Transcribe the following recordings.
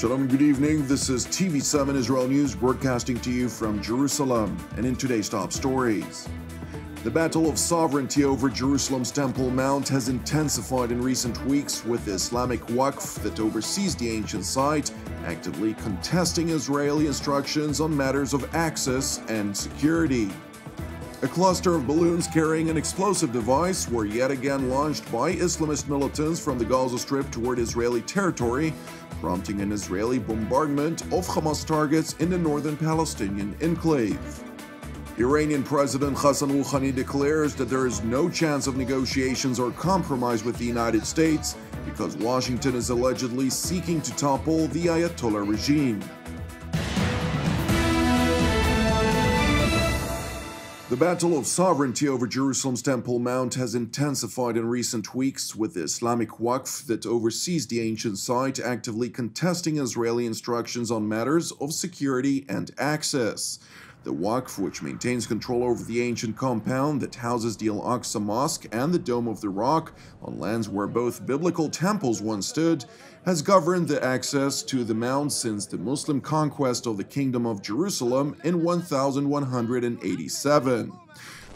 Shalom, good evening. This is TV7 Israel News broadcasting to you from Jerusalem. And in today's top stories, the battle of sovereignty over Jerusalem's Temple Mount has intensified in recent weeks, with the Islamic Waqf that oversees the ancient site actively contesting Israeli instructions on matters of access and security. A cluster of balloons carrying an explosive device were yet again launched by Islamist militants from the Gaza Strip toward Israeli territory, prompting an Israeli bombardment of Hamas targets in the northern Palestinian enclave. Iranian President Hassan Rouhani declares that there is no chance of negotiations or compromise with the United States because Washington is allegedly seeking to topple the Ayatollah regime. The battle of sovereignty over Jerusalem's Temple Mount has intensified in recent weeks, with the Islamic Waqf that oversees the ancient site actively contesting Israeli instructions on matters of security and access. The Waqf, which maintains control over the ancient compound that houses the AlAqsa mosque and the Dome of the Rock on lands where both biblical temples once stood, has governed the access to the mount since the Muslim conquest of the Kingdom of Jerusalem in 1187.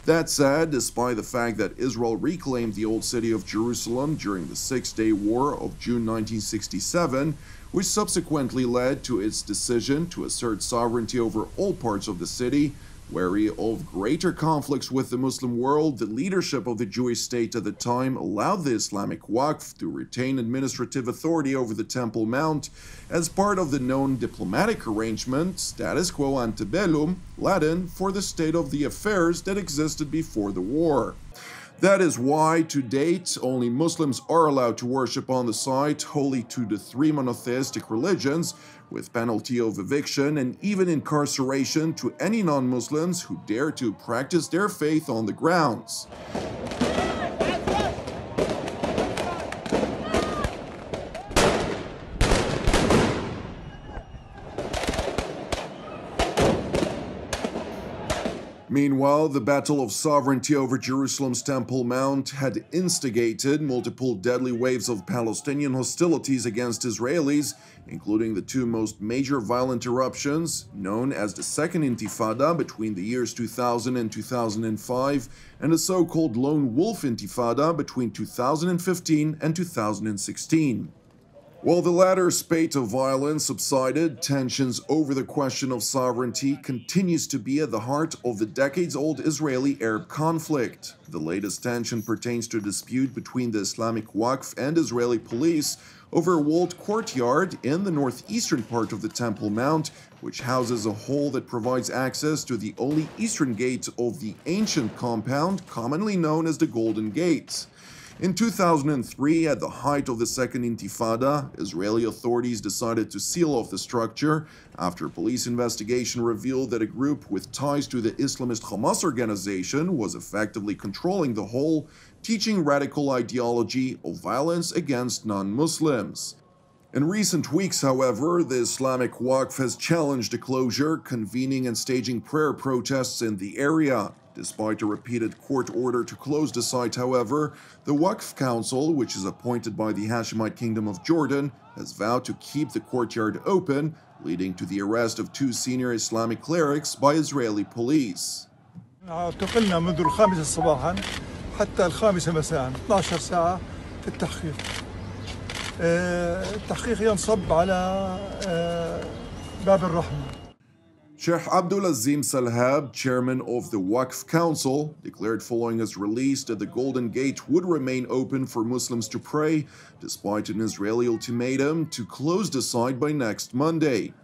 That said, despite the fact that Israel reclaimed the old city of Jerusalem during the Six-Day War of June 1967, which subsequently led to its decision to assert sovereignty over all parts of the city, wary of greater conflicts with the Muslim world, the leadership of the Jewish state at the time allowed the Islamic Waqf to retain administrative authority over the Temple Mount as part of the known diplomatic arrangement, status quo ante bellum, Latin for the state of the affairs that existed before the war. That is why, to date, only Muslims are allowed to worship on the site, holy to the three monotheistic religions, with penalty of eviction and even incarceration to any non-Muslims who dare to practice their faith on the grounds. Meanwhile, the battle of sovereignty over Jerusalem's Temple Mount had instigated multiple deadly waves of Palestinian hostilities against Israelis, including the two most major violent eruptions, known as the Second Intifada between the years 2000 and 2005, and the so-called Lone Wolf Intifada between 2015 and 2016. While the latter spate of violence subsided, tensions over the question of sovereignty continues to be at the heart of the decades-old Israeli-Arab conflict. The latest tension pertains to a dispute between the Islamic Waqf and Israeli police over a walled courtyard in the northeastern part of the Temple Mount, which houses a hall that provides access to the only eastern gate of the ancient compound, commonly known as the Golden Gate. In 2003, at the height of the Second Intifada, Israeli authorities decided to seal off the structure after a police investigation revealed that a group with ties to the Islamist Hamas organization was effectively controlling the whole, teaching radical ideology of violence against non-Muslims. In recent weeks, however, the Islamic Waqf has challenged the closure, convening and staging prayer protests in the area. Despite a repeated court order to close the site, however, the Waqf Council, which is appointed by the Hashemite Kingdom of Jordan, has vowed to keep the courtyard open, leading to the arrest of two senior Islamic clerics by Israeli police. اعتقلنا منذ 5 صباحا حتى 5 مساء 12 ساعة في التحقيق. التحقيق ينصب على باب الرحمة. Sheikh Abdul Azim Salhab, chairman of the Waqf Council, declared following his release that the Golden Gate would remain open for Muslims to pray, despite an Israeli ultimatum to close the site by next Monday.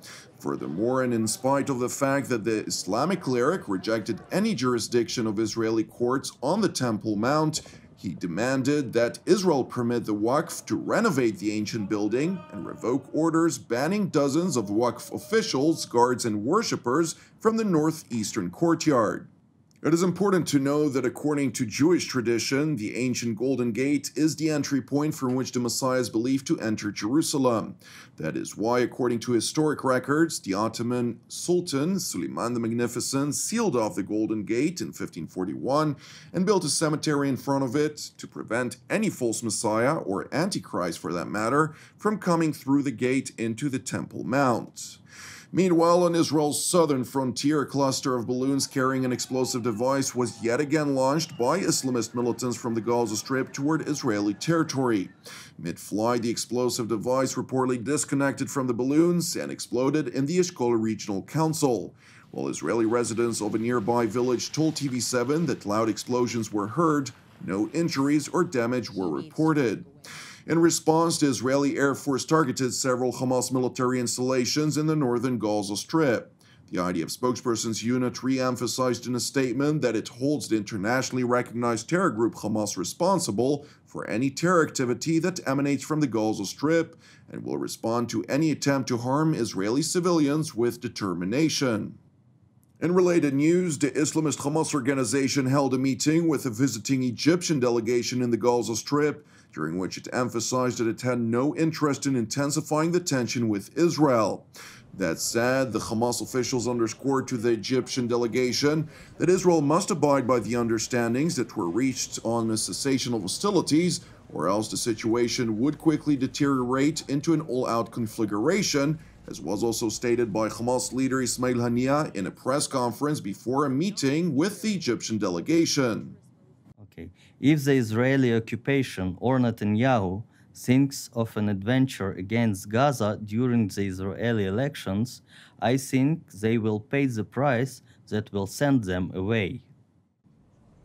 Furthermore, and in spite of the fact that the Islamic cleric rejected any jurisdiction of Israeli courts on the Temple Mount, he demanded that Israel permit the Waqf to renovate the ancient building and revoke orders banning dozens of Waqf officials, guards, and worshippers from the northeastern courtyard. It is important to know that according to Jewish tradition, the ancient Golden Gate is the entry point from which the Messiah is believed to enter Jerusalem. That is why, according to historic records, the Ottoman Sultan Suleiman the Magnificent sealed off the Golden Gate in 1541 and built a cemetery in front of it to prevent any false Messiah, or Antichrist for that matter, from coming through the gate into the Temple Mount. Meanwhile, on Israel's southern frontier, a cluster of balloons carrying an explosive device was yet again launched by Islamist militants from the Gaza Strip toward Israeli territory. Mid-flight, the explosive device reportedly disconnected from the balloons and exploded in the Eshkol Regional Council, while Israeli residents of a nearby village told TV7 that loud explosions were heard. No injuries or damage were reported. In response, the Israeli Air Force targeted several Hamas military installations in the northern Gaza Strip. The IDF spokesperson's unit re-emphasized in a statement that it holds the internationally recognized terror group Hamas responsible for any terror activity that emanates from the Gaza Strip and will respond to any attempt to harm Israeli civilians with determination. In related news, the Islamist Hamas organization held a meeting with a visiting Egyptian delegation in the Gaza Strip, during which it emphasized that it had no interest in intensifying the tension with Israel. That said, the Hamas officials underscored to the Egyptian delegation that Israel must abide by the understandings that were reached on the cessation of hostilities, or else the situation would quickly deteriorate into an all-out conflagration, as was also stated by Hamas leader Ismail Haniyeh in a press conference before a meeting with the Egyptian delegation. Okay. If the Israeli occupation or Netanyahu thinks of an adventure against Gaza during the Israeli elections, I think they will pay the price that will send them away.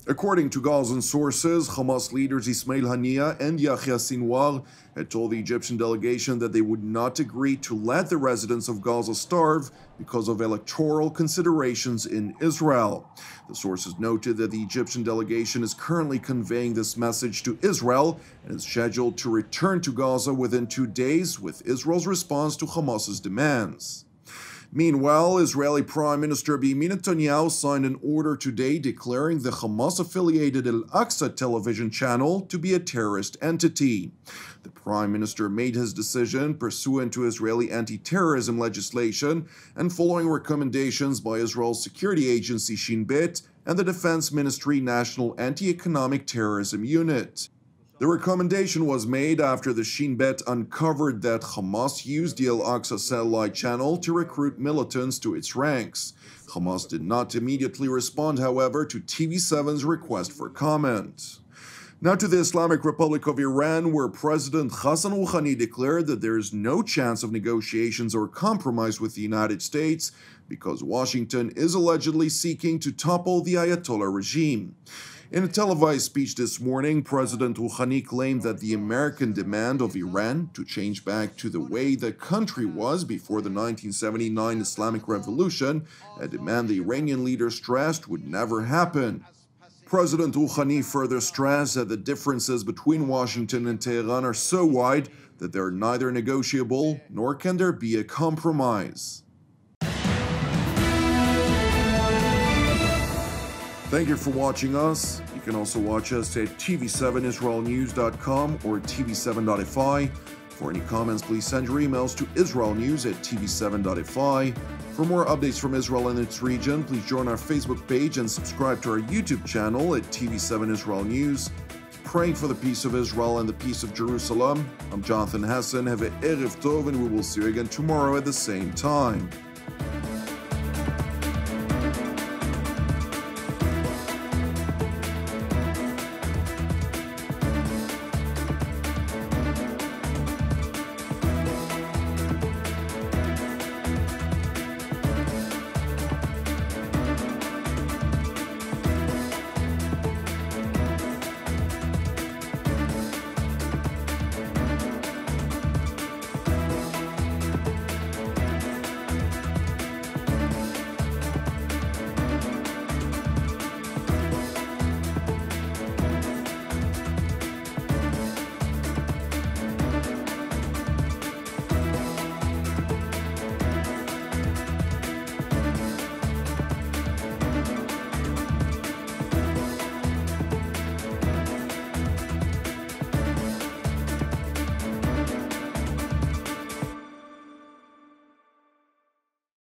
According to Gazan sources, Hamas leaders Ismail Haniyeh and Yahya Sinwar had told the Egyptian delegation that they would not agree to let the residents of Gaza starve because of electoral considerations in Israel. The sources noted that the Egyptian delegation is currently conveying this message to Israel and is scheduled to return to Gaza within 2 days with Israel's response to Hamas's demands. Meanwhile, Israeli Prime Minister Benjamin Netanyahu signed an order today declaring the Hamas-affiliated AlAqsa television channel to be a terrorist entity. The Prime Minister made his decision pursuant to Israeli anti-terrorism legislation and following recommendations by Israel's security agency Shin Bet and the Defense Ministry National Anti-Economic Terrorism Unit. The recommendation was made after the Shin Bet uncovered that Hamas used the AlAqsa satellite channel to recruit militants to its ranks. Hamas did not immediately respond, however, to TV7's request for comment. Now to the Islamic Republic of Iran, where President Hassan Rouhani declared that there is no chance of negotiations or compromise with the United States because Washington is allegedly seeking to topple the Ayatollah regime. In a televised speech this morning, President Rouhani claimed that the American demand of Iran to change back to the way the country was before the 1979 Islamic Revolution, a demand the Iranian leader stressed would never happen. President Rouhani further stressed that the differences between Washington and Tehran are so wide that they are neither negotiable nor can there be a compromise. Thank you for watching us. You can also watch us at TV7israelnews.com or TV7.fi. For any comments, please send your emails to israelnews@tv7.fi. For more updates from Israel and its region, please join our Facebook page and subscribe to our YouTube channel at TV7 Israel News. Praying for the peace of Israel and the peace of Jerusalem. I'm Jonathan Hassan. Have a Erev Tov, and we will see you again tomorrow at the same time.